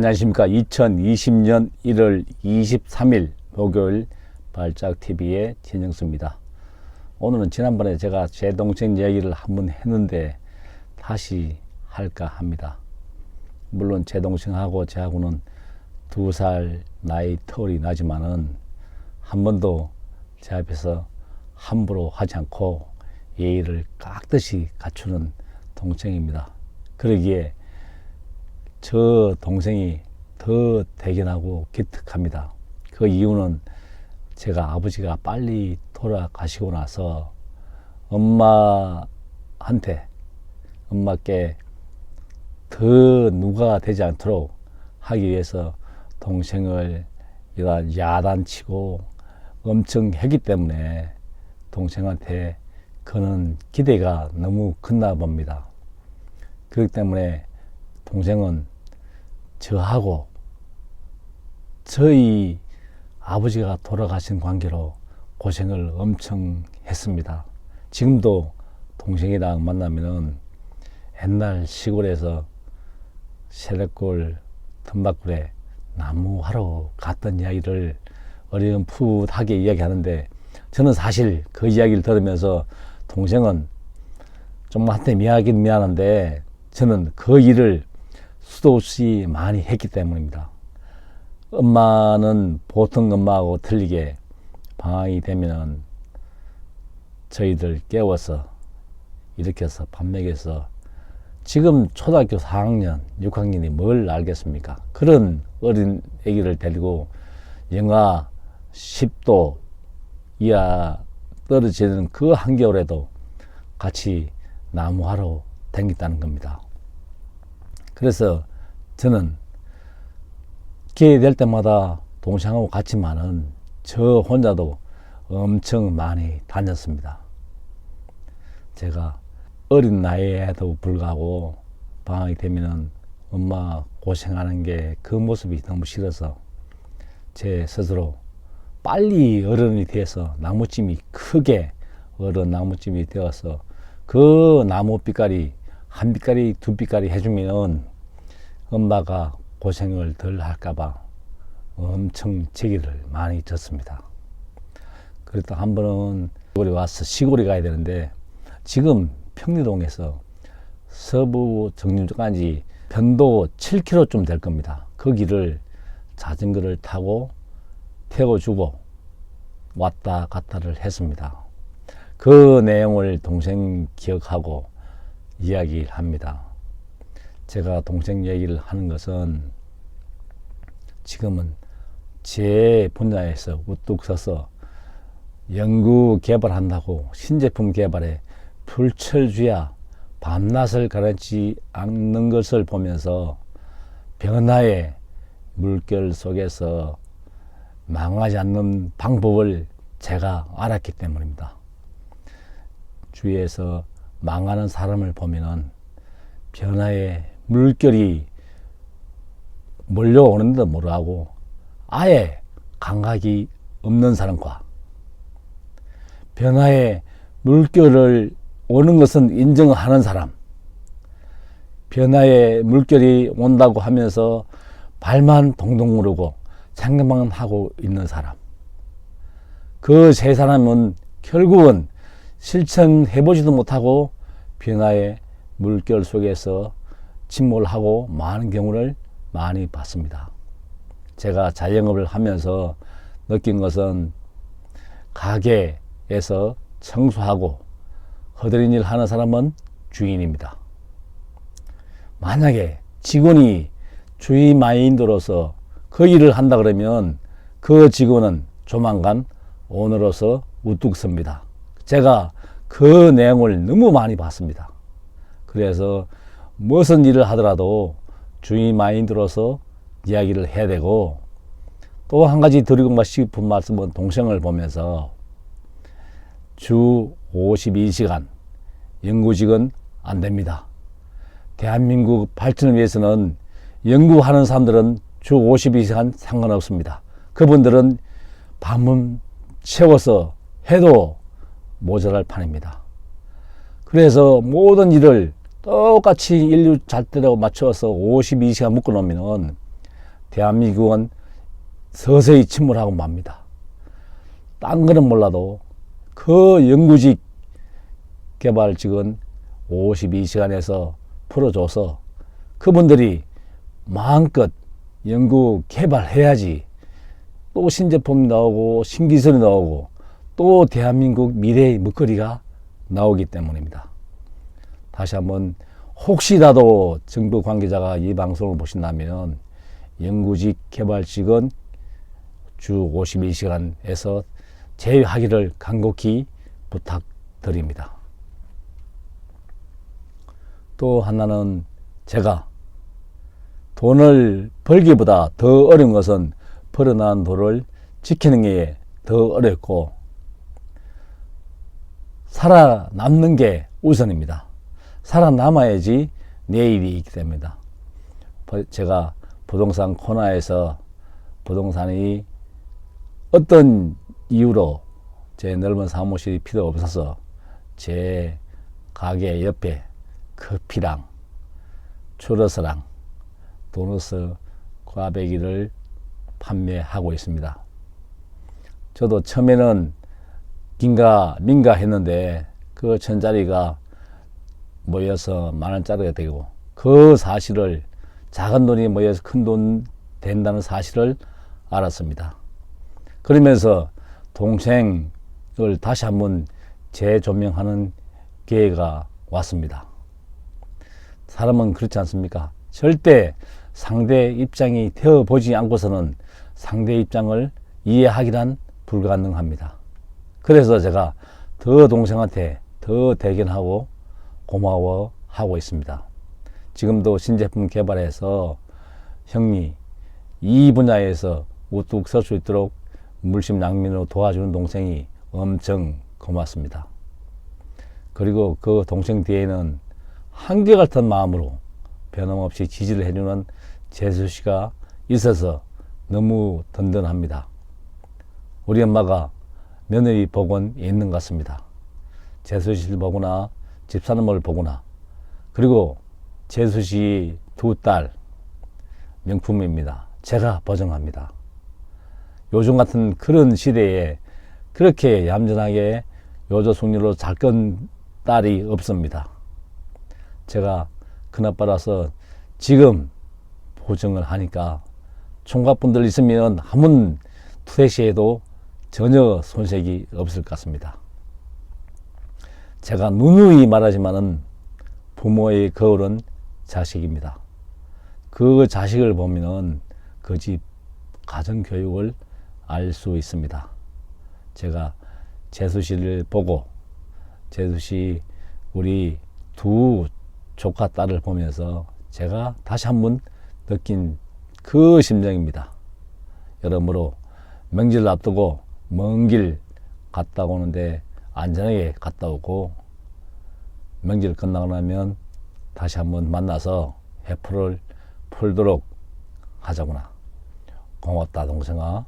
안녕하십니까. 2020년 1월 23일 목요일 발작TV의 진영수입니다. 오늘은 지난번에 제가 제 동생 이야기를 한번 했는데 다시 할까 합니다. 물론 제 동생하고 저하고는 2살 나이 터울이 나지만은 한 번도 제 앞에서 함부로 하지 않고 예의를 깍듯이 갖추는 동생입니다. 그러기에 저 동생이 더 대견하고 기특합니다. 그 이유는 제가 아버지가 빨리 돌아가시고 나서 엄마께 더 누가 되지 않도록 하기 위해서 동생을 야단치고 엄청 했기 때문에 동생한테 그는 기대가 너무 컸나 봅니다. 그렇기 때문에 동생은 저하고 저희 아버지가 돌아가신 관계로 고생을 엄청 했습니다. 지금도 동생이랑 만나면은 옛날 시골에서 세례골 틈바꿀에 나무하러 갔던 이야기를 어렴풋하게 이야기하는데, 저는 사실 그 이야기를 들으면서 동생은 좀 한테 미안하긴 미안한데 저는 그 일을 수도 없이 많이 했기 때문입니다. 엄마는 보통 엄마하고 틀리게 방학이 되면은 저희들 깨워서 일으켜서 밥 먹여서, 지금 초등학교 4학년, 6학년이 뭘 알겠습니까? 그런 어린 애기를 데리고 영하 10도 이하 떨어지는 그 한겨울에도 같이 나무하러 다녔다는 겁니다. 그래서 저는 기회 될 때마다 동생하고 같지만은 저 혼자도 엄청 많이 다녔습니다. 제가 어린 나이에도 불구하고 방학이 되면은 엄마 고생하는 게 그 모습이 너무 싫어서 제 스스로 빨리 어른이 돼서 나무찜이 크게 어른 나무찜이 되어서 그 나무 빛깔이 한 빛깔이 두 빛깔이 해주면 엄마가 고생을 덜 할까봐 엄청 제기를 많이 졌습니다. 그랬다 한 번은 시골에 와서 시골에 가야 되는데, 지금 평리동에서 서부 정림까지 편도 7km쯤 될 겁니다. 그 길을 자전거를 타고 태워주고 왔다 갔다를 했습니다. 그 내용을 동생 기억하고 이야기를 합니다. 제가 동생 얘기를 하는 것은 지금은 제 분야에서 우뚝 서서 연구 개발한다고 신제품 개발에 불철주야 밤낮을 가리지 않는 것을 보면서 변화의 물결 속에서 망하지 않는 방법을 제가 알았기 때문입니다. 주위에서 망하는 사람을 보면은 변화의 물결이 몰려오는데도 모르고 아예 감각이 없는 사람과 변화의 물결을 오는 것은 인정하는 사람, 변화의 물결이 온다고 하면서 발만 동동 구르고 생각만 하고 있는 사람, 그 세 사람은 결국은 실천해보지도 못하고 변화의 물결 속에서 침몰 하고 많은 경우를 많이 봤습니다. 제가 자영업을 하면서 느낀 것은 가게에서 청소하고 허드렛 일 하는 사람은 주인입니다. 만약에 직원이 주인 마인드로서 그 일을 한다 그러면 그 직원은 조만간 오너로서 우뚝 섭니다. 제가 그 내용을 너무 많이 봤습니다. 그래서 무슨 일을 하더라도 주인 마인드로서 이야기를 해야 되고, 또 한 가지 드리고 싶은 말씀은 동생을 보면서 주 52시간 연구직은 안 됩니다. 대한민국 발전을 위해서는 연구하는 사람들은 주 52시간 상관없습니다. 그분들은 밤은 채워서 해도 모자랄 판입니다. 그래서 모든 일을 똑같이 인류 잣대로 맞춰서 52시간 묶어 놓으면 대한민국은 서서히 침몰하고 맙니다. 딴 거는 몰라도 그 영구직 개발직은 52시간에서 풀어줘서 그분들이 마음껏 연구 개발해야지 또 신제품 나오고 신기술이 나오고 또 대한민국 미래의 먹거리가 나오기 때문입니다. 다시 한번 혹시라도 정부 관계자가 이 방송을 보신다면 연구직 개발직은 주 51시간에서 제외하기를 간곡히 부탁드립니다. 또 하나는 제가 돈을 벌기보다 더 어려운 것은 벌어난 돈을 지키는 게 더 어렵고 살아남는 게 우선입니다. 살아남아야지 내일이 있기 때문입니다. 제가 부동산 코너에서 부동산이 어떤 이유로 제 넓은 사무실이 필요 없어서 제 가게 옆에 커피랑 추러스랑 도너스 꽈배기를 판매하고 있습니다. 저도 처음에는 민가 했는데 그 1,000짜리가 모여서 10,000원짜리가 되고 그 사실을 작은 돈이 모여서 큰 돈 된다는 사실을 알았습니다. 그러면서 동생을 다시 한번 재조명하는 기회가 왔습니다. 사람은 그렇지 않습니까? 절대 상대 입장이 되어보지 않고서는 상대 입장을 이해하기란 불가능합니다. 그래서 제가 더 동생한테 더 대견하고 고마워하고 있습니다. 지금도 신제품 개발해서 형님 이 분야에서 우뚝 설 수 있도록 물심양면으로 도와주는 동생이 엄청 고맙습니다. 그리고 그 동생 뒤에는 한결같은 마음으로 변함없이 지지를 해주는 재수 씨가 있어서 너무 든든합니다. 우리 엄마가 며느리 복은 있는 것 같습니다. 재수 씨를 보거나 집사람을 보거나 그리고 재수 씨 두 딸 명품입니다. 제가 보증합니다. 요즘 같은 그런 시대에 그렇게 얌전하게 요조숙녀로 잘 건 딸이 없습니다. 제가 큰아빠라서 지금 보증을 하니까 총각분들 있으면 한번 투대시해도 전혀 손색이 없을 것 같습니다. 제가 누누이 말하지만은 부모의 거울은 자식입니다. 그 자식을 보면은 그 집 가정교육을 알 수 있습니다. 제가 재수 씨를 보고 재수 씨 우리 두 조카 딸을 보면서 제가 다시 한번 느낀 그 심정입니다. 여러모로 명절 앞두고 먼 길 갔다 오는데 안전하게 갔다 오고 명절 끝나고 나면 다시 한번 만나서 회포를 풀도록 하자구나. 고맙다 동생아.